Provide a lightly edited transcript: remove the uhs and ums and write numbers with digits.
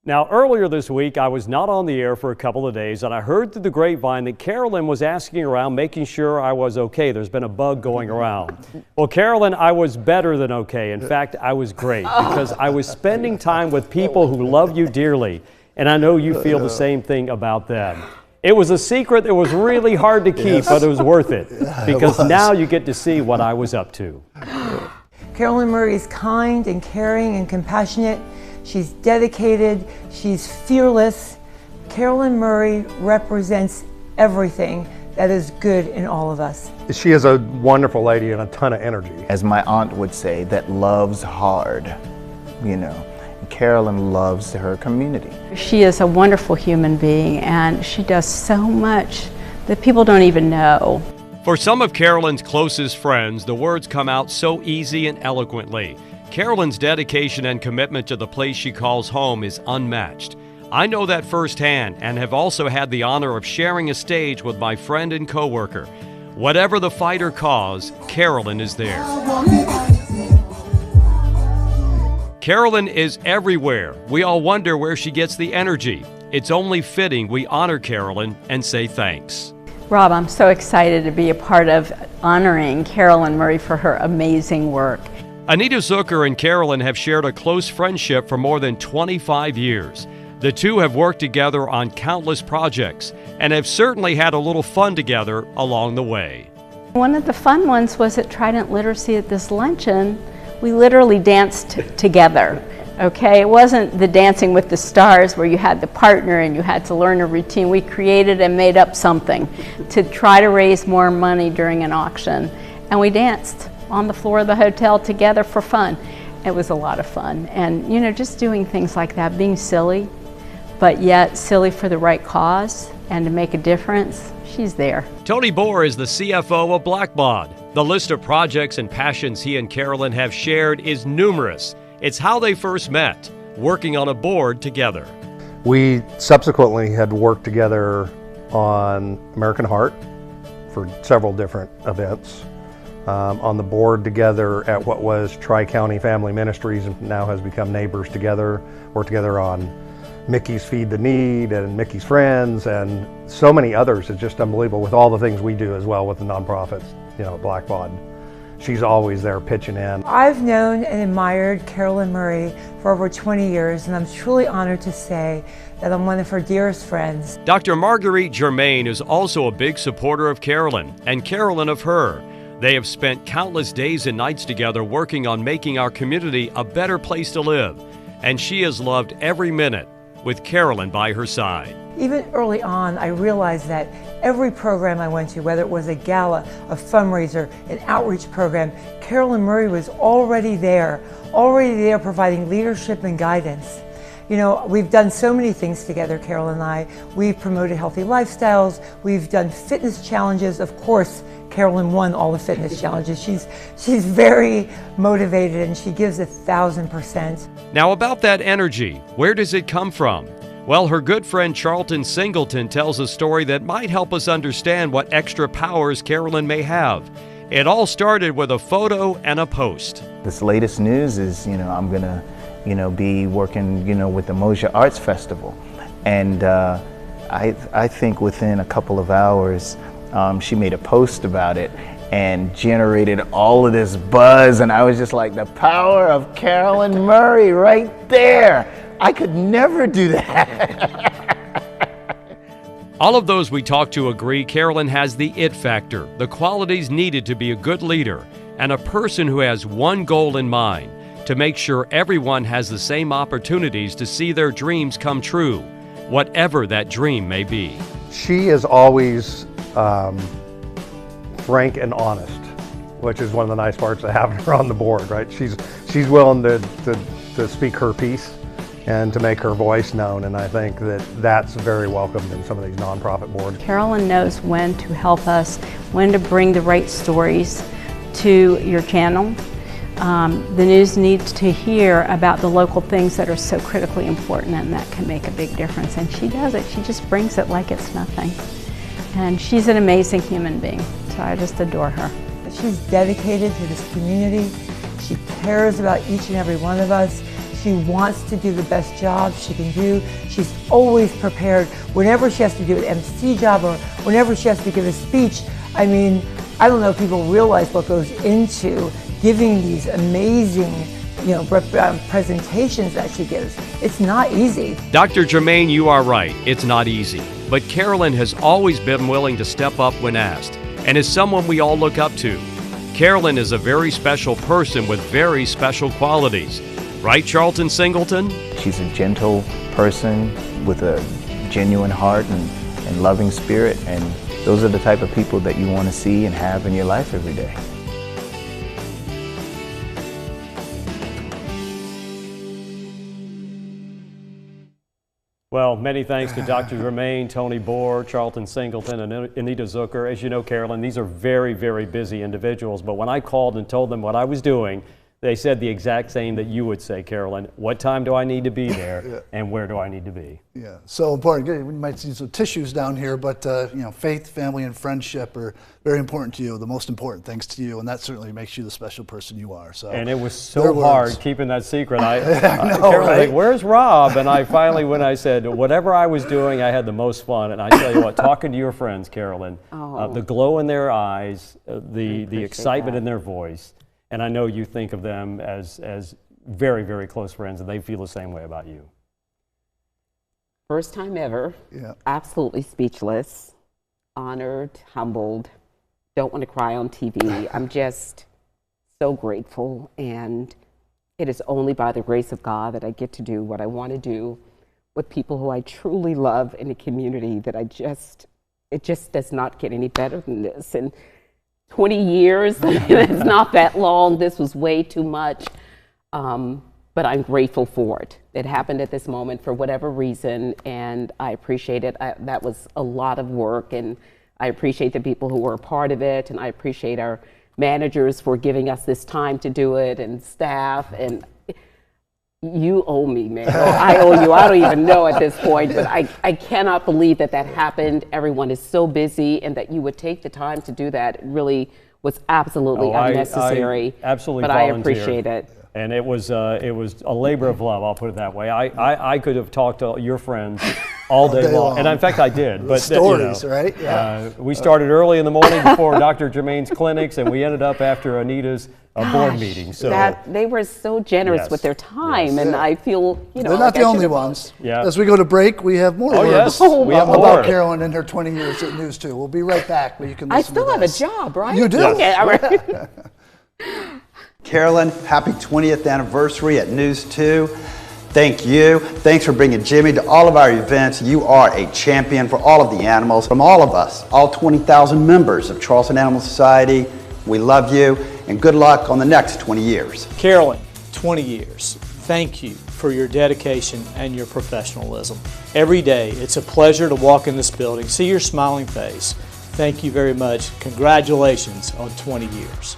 Now, earlier this week, I was not on the air for a couple of days, and I heard through the grapevine that Carolyn was asking around, making sure I was okay. There's been a bug going around. Well, Carolyn, I was better than okay. In fact, I was great because I was spending time with people who love you dearly, and I know you feel the same thing about them. It was a secret that was really hard to keep, but it was worth it because now you get to see what I was up to. Carolyn Murray is kind and caring and compassionate. She's dedicated, she's fearless. Carolyn Murray represents everything that is good in all of us. She is a wonderful lady and a ton of energy. As my aunt would say, that loves hard, you know. Carolyn loves her community. She is a wonderful human being, and she does so much that people don't even know. For some of Carolyn's closest friends, the words come out so easy and eloquently. Carolyn's dedication and commitment to the place she calls home is unmatched. I know that firsthand and have also had the honor of sharing a stage with my friend and coworker. Whatever the fight or cause, Carolyn is there. Carolyn is everywhere. We all wonder where she gets the energy. It's only fitting we honor Carolyn and say thanks. Rob, I'm so excited to be a part of honoring Carolyn Murray for her amazing work. Anita Zucker and Carolyn have shared a close friendship for more than 25 years. The two have worked together on countless projects and have certainly had a little fun together along the way. One of the fun ones was at Trident Literacy at this luncheon. We literally danced together, okay? It wasn't the Dancing with the Stars where you had the partner and you had to learn a routine. We created and made up something to try to raise more money during an auction. And we danced on the floor of the hotel together for fun. It was a lot of fun. And you know, just doing things like that, being silly, but yet silly for the right cause and to make a difference, she's there. Tony Bohr is the CFO of Blackbaud. The list of projects and passions he and Carolyn have shared is numerous. It's how they first met, working on a board together. We subsequently had worked together on American Heart for several different events. On the board together at what was Tri-County Family Ministries and now has become Neighbors Together. Worked together on Mickey's Feed the Need and Mickey's Friends and so many others. It's just unbelievable with all the things we do as well with the nonprofits, you know, Blackbaud. She's always there pitching in. I've known and admired Carolyn Murray for over 20 years, and I'm truly honored to say that I'm one of her dearest friends. Dr. Marguerite Germain is also a big supporter of Carolyn and Carolyn of her. They have spent countless days and nights together working on making our community a better place to live, and she has loved every minute with Carolyn by her side. Even early on, I realized that every program I went to, whether it was a gala, a fundraiser, an outreach program, Carolyn Murray was already there providing leadership and guidance. You know, we've done so many things together, Carol and I. We've promoted healthy lifestyles, we've done fitness challenges. Of course, Carolyn won all the fitness challenges. She's very motivated and she gives 1,000%. Now about that energy, where does it come from? Well, her good friend Charlton Singleton tells a story that might help us understand what extra powers Carolyn may have. It all started with a photo and a post. This latest news is, you know, I'm gonna, you know, be working, you know, with the Mosher Arts Festival. And I think within a couple of hours, she made a post about it and generated all of this buzz, and I was just like, the power of Carolyn Murray right there. I could never do that. All of those we talked to agree Carolyn has the it factor, the qualities needed to be a good leader, and a person who has one goal in mind, to make sure everyone has the same opportunities to see their dreams come true, whatever that dream may be. She is always frank and honest, which is one of the nice parts of having her on the board, right? She's willing to speak her piece and to make her voice known, and I think that that's very welcomed in some of these nonprofit boards. Carolyn knows when to help us, when to bring the right stories to your channel. The news needs to hear about the local things that are so critically important and that can make a big difference, and she does it. She just brings it like it's nothing. And she's an amazing human being, so I just adore her. She's dedicated to this community. She cares about each and every one of us. She wants to do the best job she can do. She's always prepared whenever she has to do an MC job or whenever she has to give a speech. I mean, I don't know if people realize what goes into giving these amazing presentations that she gives. It's not easy. Dr. Germain, you are right. It's not easy. But Carolyn has always been willing to step up when asked, and is someone we all look up to. Carolyn is a very special person with very special qualities. Right, Charlton Singleton? She's a gentle person with a genuine heart and loving spirit, and those are the type of people that you want to see and have in your life every day. Well, many thanks to Dr. Germain, Tony Bohr, Charlton Singleton, and Anita Zucker. As you know, Carolyn, these are very, very busy individuals, but when I called and told them what I was doing, they said the exact same that you would say, Carolyn. What time do I need to be there, and where do I need to be? Yeah, so important. We might see some tissues down here, but faith, family, and friendship are very important to you, the most important things to you, and that certainly makes you the special person you are. So, and it was so hard keeping that secret. Carolyn, right? like, where's Rob? And I finally, when I said, whatever I was doing, I had the most fun. And I tell you what, talking to your friends, Carolyn, the glow in their eyes, the excitement in their voice, and I know you think of them as very, very close friends, and they feel the same way about you. First time ever. Yeah. Absolutely speechless, honored, humbled. Don't want to cry on TV. I'm just so grateful, and it is only by the grace of God that I get to do what I want to do with people who I truly love in a community that it just does not get any better than this. And 20 years, it's not that long. This was way too much, but I'm grateful for it. It happened at this moment for whatever reason, and I appreciate it. That was a lot of work, and I appreciate the people who were a part of it, and I appreciate our managers for giving us this time to do it, and staff, and you owe me, man. I owe you. I don't even know at this point, but I cannot believe that happened. Everyone is so busy, and that you would take the time to do that. It really was absolutely unnecessary. I absolutely but volunteered. I appreciate it. And it was a labor of love, I'll put it that way. I could have talked to your friends all day long. And in fact, I did. But stories, right? Yeah. We started early in the morning before Dr. Germain's clinics, and we ended up after Anita's board meeting. So they were so generous with their time, and I feel, they're not the only ones. Yeah. As we go to break, we have more words we have more about Carolyn and her 20 years at News 2. We'll be right back, but you can listen I still to have this. a job, right? You do. Yes. Okay, all right. Carolyn, happy 20th anniversary at News 2. Thank you. Thanks for bringing Jimmy to all of our events. You are a champion for all of the animals. From all of us, all 20,000 members of Charleston Animal Society, we love you, and good luck on the next 20 years. Carolyn, 20 years. Thank you for your dedication and your professionalism. Every day, it's a pleasure to walk in this building, see your smiling face. Thank you very much. Congratulations on 20 years.